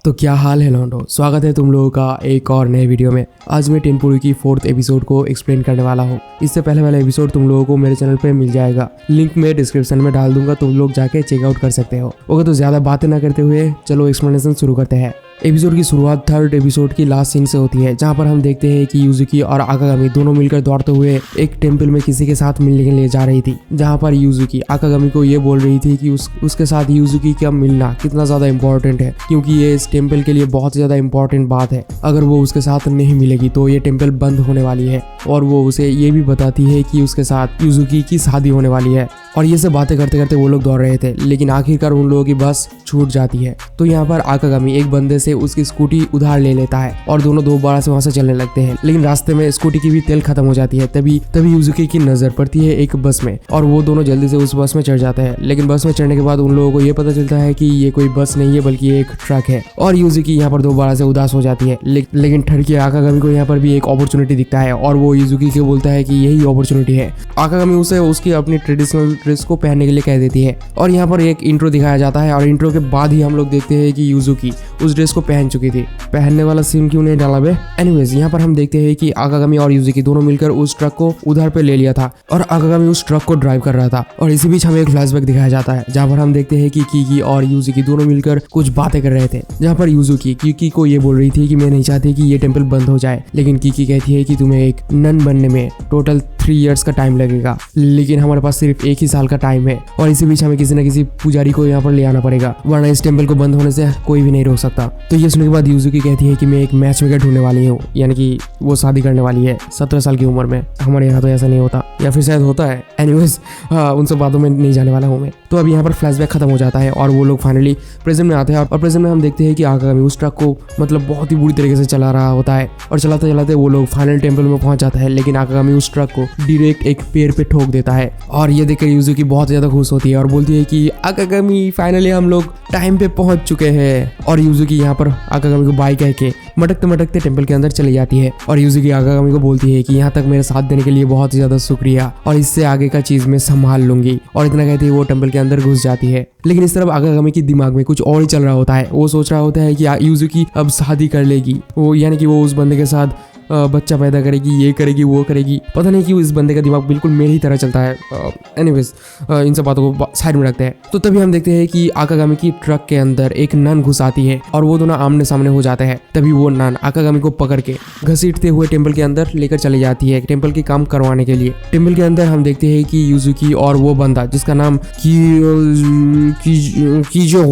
तो क्या हाल है लौंडो, स्वागत है तुम लोगों का एक और नए वीडियो में। आज मैं टेनपुरी की 4th एपिसोड को एक्सप्लेन करने वाला हूँ। इससे पहले वाला एपिसोड तुम लोगों को मेरे चैनल पे मिल जाएगा, लिंक मैं डिस्क्रिप्शन में डाल दूंगा, तुम लोग जाके चेकआउट कर सकते हो। ओके, तो ज्यादा बातें ना करते हुए चलो एक्सप्लेनेशन शुरू करते हैं। एपिसोड की शुरुआत 3rd एपिसोड की लास्ट सीन से होती है, जहाँ पर हम देखते हैं कि यूजुकी और आकागामी दोनों मिलकर दौड़ते हुए एक टेंपल में किसी के साथ मिलने के लिए जा रही थी, जहाँ पर यूजुकी आकागामी को ये बोल रही थी कि उसके साथ यूजुकी का मिलना कितना ज्यादा इम्पोर्टेंट है, क्योंकि ये इस टेंपल के लिए बहुत ज्यादा इम्पोर्टेंट बात है। अगर वो उसके साथ नहीं मिलेगी तो ये टेंपल बंद होने वाली है। और वो उसे ये भी बताती है कि उसके साथ यूजुकी की शादी होने वाली है। और ये सब बातें करते करते वो लोग दौड़ रहे थे, लेकिन आखिरकार उन लोगों की बस छूट जाती है। तो यहाँ पर आकागामी एक बंदे से उसकी स्कूटी उधार ले लेता है और दोनों दोबारा से वहां से चलने लगते हैं। लेकिन रास्ते में स्कूटी की भी तेल खत्म हो जाती है। तभी यूजुकी की नजर पड़ती है एक बस में और वो दोनों जल्दी से उस बस में चढ़ जाते हैं। लेकिन बस में चढ़ने के बाद उन लोगों को ये पता चलता है कि ये कोई बस नहीं है बल्कि एक ट्रक है। और यूजुकी यहाँ पर दोबारा से उदास हो जाती है। लेकिन ठड़की आकागामी को यहाँ पर भी एक अपॉर्चुनिटी दिखता है और वो यूजुकी को बोलता है कि यही अपॉर्चुनिटी है। आकागामी उसे उसकी अपनी ट्रेडिशनल ड्रेस को पहनने के लिए कह देती है और यहाँ पर एक इंट्रो दिखाया जाता है। और इंट्रो के बाद ही हम लोग देखते हैं कि यूजुकी उस ड्रेस को पहन चुकी थी। पहनने वाला सीन क्यों नहीं डाला बे? एनीवेज, यहाँ पर हम देखते हैं कि आकागामी और यूजुकी दोनों मिलकर उस ट्रक को उधार पे ले लिया था और आकागामी उस ट्रक को ड्राइव कर रहा था। और इसी बीच हमें एक फ्लैशबैक दिखाया जाता है, जहाँ पर हम देखते हैं कि कीकी और यूजुकी दोनों मिलकर कुछ बातें कर रहे थे। जहाँ पर यूजुकी कीकी को ये बोल रही थी कि मैं नहीं चाहती कि ये टेंपल बंद हो जाए, लेकिन कीकी कहती है कि तुम्हें एक नन बनने में टोटल 3 इयर्स का टाइम लगेगा, लेकिन हमारे पास सिर्फ 1 ही साल का टाइम है। और इसी बीच हमें किसी न किसी पुजारी को यहाँ पर ले आना पड़ेगा, वरना इस टेंपल को बंद होने से कोई भी नहीं रोक सकता। तो ये सुनने के बाद यूजुकी कहती है कि मैं एक मैच मेकर ढूंढने वाली हूँ, यानी कि वो शादी करने वाली है 17 साल की उम्र में। हमारे यहाँ तो ऐसा नहीं होता, या फिर शायद होता है। एनीवेज, उन सब बातों में नहीं जाने वाला हूँ मैं। तो अब यहाँ पर फ्लैशबैक खत्म हो जाता है और वो लोग फाइनली प्रेजेंट में आते हैं। और प्रेजेंट में हम देखते हैं कि आकागामी उस ट्रक को मतलब बहुत ही बुरी तरीके से चला रहा होता है और चलाते चलाते वो लोग फाइनल टेंपल में पहुंच जाता है। लेकिन आकागामी उस ट्रक को डायरेक्ट एक पेड़ पे ठोक देता है और ये देखकर यूजुकी बहुत ज्यादा खुश होती है और बोलती है कि आकागामी फाइनली हम लोग टाइम पे पहुंच चुके हैं। और यूजुकी यहाँ पर आकागामी को बाय कह के मटकते मटकते टेंपल के अंदर चली जाती है। और यूजुकी आकागामी को बोलती है कि यहाँ तक मेरे साथ देने के लिए बहुत ही ज्यादा शुक्रिया और इससे आगे का चीज मैं संभाल लूंगी। और इतना कहते ही वो टेंपल के अंदर घुस जाती है। लेकिन इस तरफ आकागामी के दिमाग में कुछ और ही चल रहा होता है। वो सोच रहा होता है कि यूजुकी अब शादी कर लेगी, वो यानी कि वो उस बंदे के साथ बच्चा पैदा करेगी, ये करेगी वो करेगी। पता नहीं क्यों इस बंदे का दिमाग बिल्कुल मेरी ही तरह चलता है। एनीवेज, इन सब बातों को साइड में रखते हैं। तो तभी हम देखते हैं कि आकागामी की ट्रक के अंदर एक नन घुस आती है और वो दोनों आमने सामने हो जाते हैं। तभी वो नन आकागामी को पकड़ के घसीटते हुए टेंपल के अंदर लेकर चली जाती है, टेंपल के काम करवाने के लिए। टेंपल के अंदर हम देखते हैं कि यूजुकी और वो बंदा जिसका नाम कीजो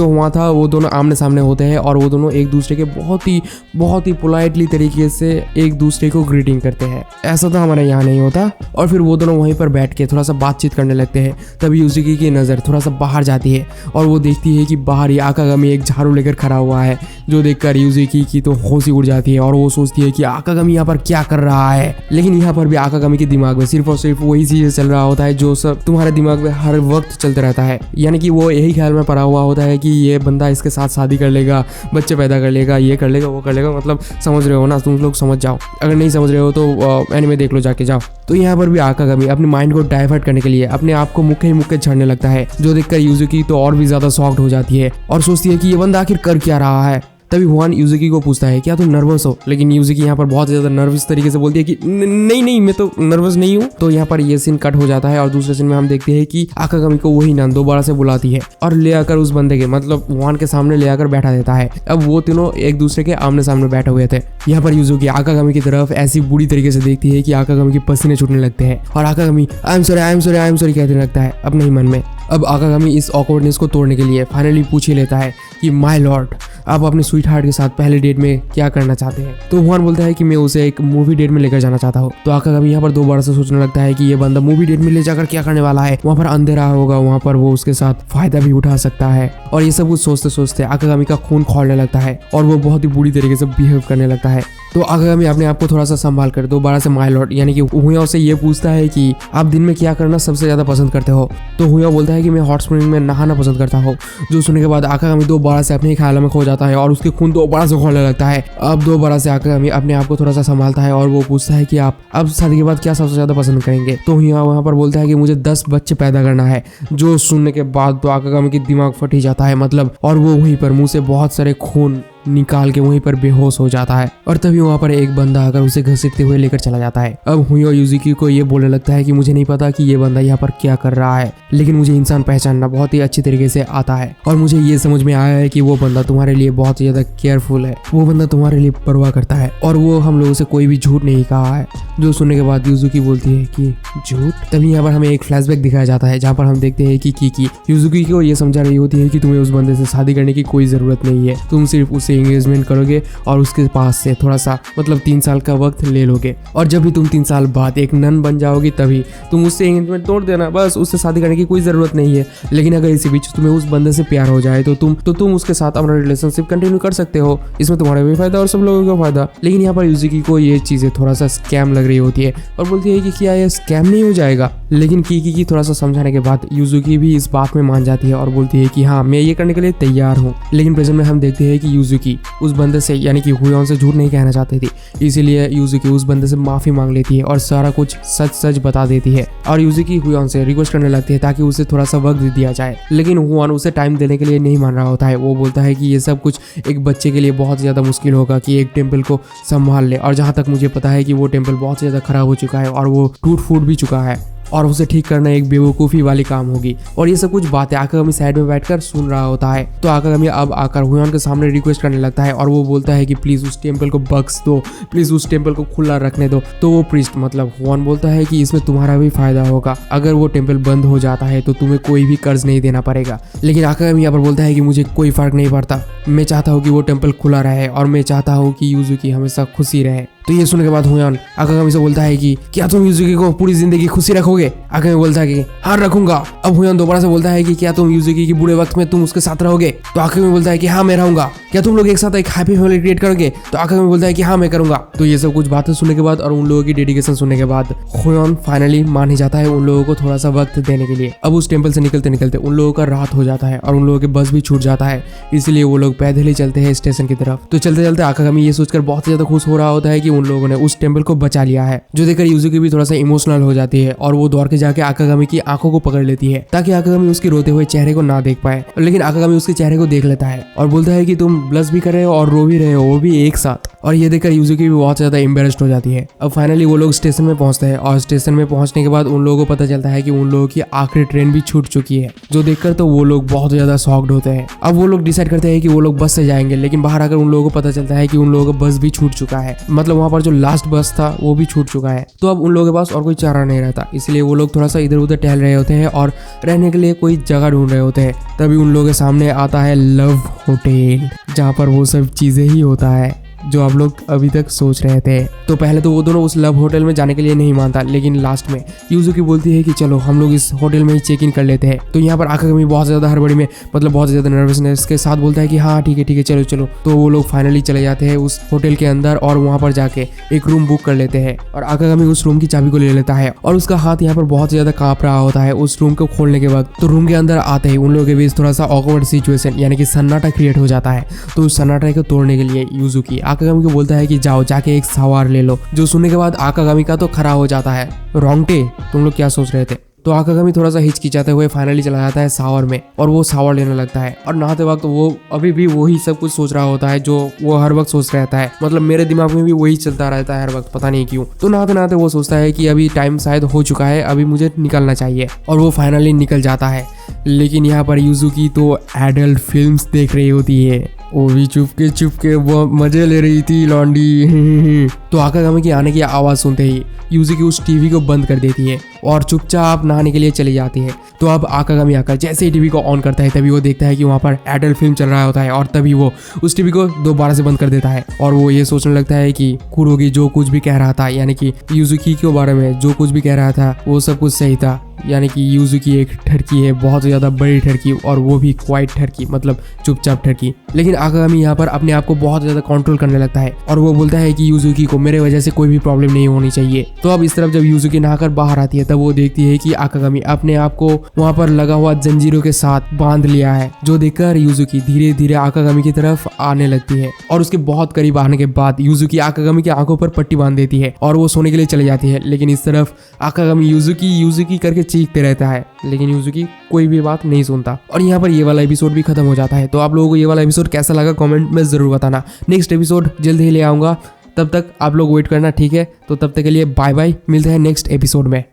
हुआ था, वो दोनों आमने सामने होते हैं और वो दोनों एक दूसरे के बहुत ही पोलाइटली तरीके से एक दूसरे को ग्रीटिंग करते हैं। ऐसा तो हमारे यहाँ नहीं होता। और फिर वो दोनों वहीं पर बैठ के थोड़ा सा बातचीत करने लगते हैं। तभी यूजुकी की नज़र थोड़ा सा बाहर जाती है और वो देखती है कि बाहर ही आकागामी एक झाड़ू लेकर खड़ा हुआ है, जो देखकर यूजुकी की तो होश ही उड़ जाती है और वो सोचती है कि आकागामी यहाँ पर क्या कर रहा है। लेकिन यहाँ पर भी आकागामी के दिमाग में सिर्फ और सिर्फ वही चीज़ चल रहा होता है जो सब तुम्हारे दिमाग में हर वक्त चलते रहता है, यानी कि वो यही ख्याल में पड़ा हुआ होता है कि ये बंदा इसके साथ शादी कर लेगा, बच्चे पैदा कर लेगा, ये कर लेगा वो कर लेगा। मतलब समझ रहे हो ना, तुम लोग समझ जाओ। अगर नहीं समझ रहे हो तो एनीमे देख लो, जाके जाओ। तो यहाँ पर भी आकागामी अपने माइंड को डाइवर्ट करने के लिए अपने आप को मुक्के ही मुक्के छड़ने लगता है, जो देखकर यूजुकी तो और भी ज्यादा शॉक्ड हो जाती है और सोचती है कि ये बंदा आखिर कर क्या रहा है। तभी हुआन यूजुकी को पूछता है क्या तुम नर्वस हो? लेकिन यूजुकी यहाँ पर बहुत ज्यादा नर्वस तरीके से बोलती है कि नहीं मैं तो नर्वस नहीं हूँ। तो यहाँ पर ये सीन कट हो जाता है और दूसरे सीन में हम देखते हैं कि आकागामी को वही नन दोबारा से बुलाती है और ले आकर उस बंदे के मतलब हुआन के सामने ले आकर बैठा देता है। अब वो तीनों एक दूसरे के आमने सामने बैठे हुए थे। यहाँ पर यूजुकी आकागामी की तरफ ऐसी बुरी तरीके से देखती है कि आकागामी के पसीने छूटने लगते हैं और आकागामी आई एम सॉरी कहते लगता है अपने ही मन में। अब आकागामी इस ऑकवर्डनेस को तोड़ने के लिए फाइनली पूछ ही लेता है कि माय लॉर्ड, आप अपने स्वीट हार्ट के साथ पहले डेट में क्या करना चाहते हैं? तो हुआन बोलता है कि मैं उसे एक मूवी डेट में लेकर जाना चाहता हूँ। तो आकागामी यहाँ पर दोबारा से सोचने लगता है कि ये बंदा मूवी डेट में ले जाकर क्या करने वाला है, वहाँ पर अंधेरा होगा, वहाँ पर वो उसके साथ फायदा भी उठा सकता है। और ये सब कुछ सोचते सोचते आकागामी का खून खौलने लगता है और वो बहुत ही बुरी तरीके से बिहेव करने लगता है। तो आकागामी अपने आप को थोड़ा सा संभाल कर दोबारा से माय लॉर्ड यानी कि हुया से ये पूछता है कि आप दिन में क्या करना सबसे ज्यादा पसंद करते हो? तो हुया बोलता है कि मैं हॉट स्प्रिंग में नहाना पसंद करता हूँ। जो सुनने के बाद आकागामी दोबारा से अपने ख्यालों में खो जाता है और उसके खून दोबारा से खोलने लगता है। अब दोबारा से आकागामी अपने आप को थोड़ा सा संभालता है और वो पूछता है कि आप अब शादी के बाद क्या सबसे ज्यादा पसंद करेंगे। तो वहाँ पर बोलता है कि मुझे 10 बच्चे पैदा करना है। जो सुनने के बाद तो आकागामी की दिमाग फट ही जाता है मतलब, और वो वहीं पर मुंह से बहुत सारे खून निकाल के वहीं पर बेहोश हो जाता है। और तभी वहाँ पर एक बंदा आकर उसे घसीटते हुए लेकर चला जाता है। अब हुई और यूजुकी को ये बोलने लगता है कि मुझे नहीं पता कि ये बंदा यहाँ पर क्या कर रहा है, लेकिन मुझे इंसान पहचानना बहुत ही अच्छी तरीके से आता है और मुझे ये समझ में आया है कि वो बंदा तुम्हारे लिए बहुत ही ज्यादा केयरफुल है, वो बंदा तुम्हारे लिए परवाह करता है और वो हम लोगों से कोई भी झूठ नहीं कहा है। जो सुनने के बाद यूजुकी बोलती है कि झूठ। तभी यहाँ पर हमें एक फ्लैशबैक दिखाया जाता है जहाँ पर हम देखते हैं कि कीकी यूजुकी को ये समझा रही होती है कि तुम्हें उस बंदे से शादी करने की कोई जरूरत नहीं है, तुम सिर्फ उससे एंगेजमेंट करोगे और उसके पास से थोड़ा सा मतलब 3 साल का वक्त ले लोगे और जब भी तुम 3 साल बाद एक नन बन जाओगी तभी तुम उससे एंगेजमेंट तोड़ देना, बस उससे शादी करने की कोई जरूरत नहीं है। लेकिन अगर इसी बीच तुम्हें उस बंदे से प्यार हो जाए तो तुम उसके साथ अपना रिलेशनशिप कंटिन्यू कर सकते हो, इसमें तुम्हारा भी फायदा और सब लोगों का फायदा। लेकिन यहाँ पर यूजुकी को ये चीजें थोड़ा सा स्कैम लग रही होती है और बोलती है कि क्या ये स्कैम नहीं हो जाएगा। लेकिन कीकी की थोड़ा सा समझाने के बाद यूजुकी भी इस बात में मान जाती है और बोलती है कि हाँ मैं ये करने के लिए तैयार हूँ। लेकिन प्रेजेंट में हम देखते हैं कि यूजुकी उस बंदे से यानी कि हुयोन से झूठ नहीं कहना चाहती थी, इसीलिए यूजुकी उस बंदे से माफी मांग लेती है और सारा कुछ सच सच बता देती है। और यूजुकी हुयोन से रिक्वेस्ट करने लगती है ताकि उसे थोड़ा सा वक्त दिया जाए, लेकिन हुयोन उसे टाइम देने के लिए नहीं मान रहा होता है। वो बोलता है कि ये सब कुछ एक बच्चे के लिए बहुत ज्यादा मुश्किल होगा कि एक टेम्पल को संभाल ले, और जहाँ तक मुझे पता है कि वो टेम्पल बहुत ज्यादा खराब हो चुका है और वो टूट फूट भी चुका है और उसे ठीक करना एक बेवकूफ़ी वाली काम होगी। और ये सब कुछ बातें आकागामी साइड में बैठकर सुन रहा होता है। तो आकागामी अब आकर हुयोन के सामने रिक्वेस्ट करने लगता है और वो बोलता है कि प्लीज उस टेम्पल को बख्श दो, प्लीज उस टेम्पल को खुला रखने दो। तो वो प्रीस्ट मतलब हुयोन बोलता है कि इसमें तुम्हारा भी फायदा होगा, अगर वो टेम्पल बंद हो जाता है तो तुम्हें कोई भी कर्ज नहीं देना पड़ेगा। लेकिन आकागामी यहाँ पर बोलता है कि मुझे कोई फर्क नहीं पड़ता, मैं चाहता हूँ कि वो टेम्पल खुला रहे और मैं चाहता हूँ कि यूजुकी हमेशा खुशी रहे। तो ये सुनने के बाद हुयोन आकागामी से बोलता है कि क्या तुम यूजुकी को पूरी जिंदगी खुशी रखोगे? आकागामी बोलता है कि हाँ रखूंगा। अब हुयोन दोबारा से बोलता है कि क्या तुम यूजुकी की बुरे वक्त में तुम उसके साथ रहोगे? तो आकागामी बोलता है कि हाँ मैं रहूंगा। क्या तुम लोग एक साथ एक हैप्पी फैमिली क्रिएट करोगे? तो आकागामी बोलता है कि हाँ मैं करूंगा। तो ये सब कुछ बातें सुनने के बाद और उन लोगों की डेडिकेशन सुनने के बाद हुयोन फाइनली मान ही जाता है उन लोगों को थोड़ा सा वक्त देने के लिए। अब उस टेम्पल से निकलते निकलते उन लोगों का रात हो जाता है और उन लोगों के बस भी छूट जाता है, इसलिए वो लोग पैदल ही चलते हैं स्टेशन की तरफ। तो चलते चलते आकागामी ये सोचकर बहुत ज्यादा खुश हो रहा होता है कि उन लोगों ने उस टेम्पल को बचा लिया है, जो देखकर यूजुकी भी थोड़ा सा इमोशनल हो जाती है और वो दौड़ के जाके आकागामी की आंखों को पकड़ लेती है ताकि आकागामी उसके रोते हुए चेहरे को ना देख पाए। लेकिन आकागामी उसके चेहरे को देख लेता है और बोलता है कि तुम ब्लश भी कर रहे हो और रो भी रहे हो, वो भी एक साथ। और ये देखकर यूजुकी भी बहुत ज्यादा एम्बेरस्ड हो जाती है। अब फाइनली वो लोग स्टेशन में पहुंचते हैं और स्टेशन में पहुंचने के बाद उन लोगों को पता चलता है कि उन लोगों की आखिरी ट्रेन भी छूट चुकी है, जो देखकर तो वो लोग बहुत ज्यादा शॉक्ड होते हैं। अब वो लोग डिसाइड करते हैं कि वो लोग बस से जाएंगे, लेकिन बाहर आकर उन लोगों को पता चलता है कि उन लोगों का बस भी छूट चुका है, मतलब वहाँ पर जो लास्ट बस था वो भी छूट चुका है। तो अब उन लोगों के पास और कोई चारा नहीं रहता, इसलिए वो लोग थोड़ा सा इधर उधर टहल रहे होते हैं और रहने के लिए कोई जगह ढूंढ रहे होते हैं। तभी उन लोगों के सामने आता है लव होटल, जहाँ पर वो सब चीजें ही होता है जो आप लोग अभी तक सोच रहे थे। तो पहले तो वो दोनों उस लव होटल में जाने के लिए नहीं मानता, लेकिन लास्ट में यूजुकी बोलती है कि चलो हम लोग इस होटल में ही चेक इन कर लेते हैं। तो यहाँ पर आकागामी बहुत ज्यादा हड़बड़ी में मतलब बहुत ज्यादा नर्वसनेस के साथ बोलता है कि हाँ ठीक है चलो चलो। तो वो लोग फाइनली चले जाते हैं उस होटल के अंदर और वहाँ पर जाके एक रूम बुक कर लेते हैं और आकागामी उस रूम की चाबी को ले लेता है और उसका हाथ यहाँ पर बहुत ज्यादा कांप रहा होता है उस रूम को खोलने के वक्त। तो रूम के अंदर आते ही उन लोगों के बीच थोड़ा सा ऑकवर्ड सिचुएशन यानी कि सन्नाटा क्रिएट हो जाता है। तो उस सन्नाटे को तोड़ने के लिए यूजुकी आकागामी को बोलता है कि जाओ जाके एक सवार ले लो, जो सुनने के बाद आकागामी का तो खरा हो जाता है। रोंगटे, तुम लोग क्या सोच रहे थे? तो आकागामी थोड़ा सा हिचकिचाते हुए फाइनली चला जाता है शावर में और वो शावर लेने लगता है और नहाते वक्त वो अभी भी वही सब कुछ सोच रहा होता है जो वो हर वक्त सोच रहता है, मतलब मेरे दिमाग में भी वही चलता रहता है हर वक्त, पता नहीं क्यों। तो नहाते नहाते वो सोचता है कि अभी टाइम शायद हो चुका है, अभी मुझे निकलना चाहिए और वो फाइनली निकल जाता है। लेकिन यहाँ पर यूजुकी तो एडल्ट फिल्म्स देख रही होती है, वो भी चुपके वो मजे ले रही थी लॉन्डी। तो आकागामी की आने की आवाज़ सुनते ही यूजुकी उस टीवी को बंद कर देती है और चुपचाप नहाने के लिए चली जाती है। तो अब आकागामी आकर जैसे ही टीवी को ऑन करता है तभी वो देखता है कि वहाँ पर एडल्ट फिल्म चल रहा होता है और तभी वो उस टीवी को दोबारा से बंद कर देता है और वो ये सोचने लगता है कि कुरोगी जो कुछ भी कह रहा था यानी कि यूजुकी के बारे में जो कुछ भी कह रहा था वो सब कुछ सही था। यानी कि यूजुकी एक ठरकी है, बहुत ज़्यादा बड़ी ठरकी, और वो भी क्वाइट ठरकी, मतलब चुपचाप ठरकी। लेकिन आकागामी यहाँ पर अपने आप को बहुत ज़्यादा कंट्रोल करने लगता है और वो बोलता है कि यूजुकी को मेरे वजह से कोई भी प्रॉब्लम नहीं होनी चाहिए। तो अब इस तरफ जब यूजुकी नहाकर बाहर आती है तब वो देखती है कि आकागामी अपने आप को वहाँ पर लगा हुआ जंजीरों के साथ बांध लिया है, जो देखकर यूजुकी धीरे धीरे आकागामी की तरफ आने लगती है और उसके बहुत करीब आने के बाद यूजुकी आकागामी की आंखों पर पट्टी बांध देती है और वो सोने के लिए चली जाती है। लेकिन इस तरफ आकागामी यूजुकी यूजुकी करके चीखते रहता है, लेकिन यूजुकी कोई भी बात नहीं सुनता। और यहाँ पर ये वाला एपिसोड भी खत्म हो जाता है। तो आप लोगों को ये वाला एपिसोड कैसा लगा कमेंट में जरूर बताना। नेक्स्ट एपिसोड जल्द ही ले आऊंगा, तब तक आप लोग वेट करना, ठीक है? तो तब तक के लिए बाय बाय, मिलते हैं नेक्स्ट एपिसोड में।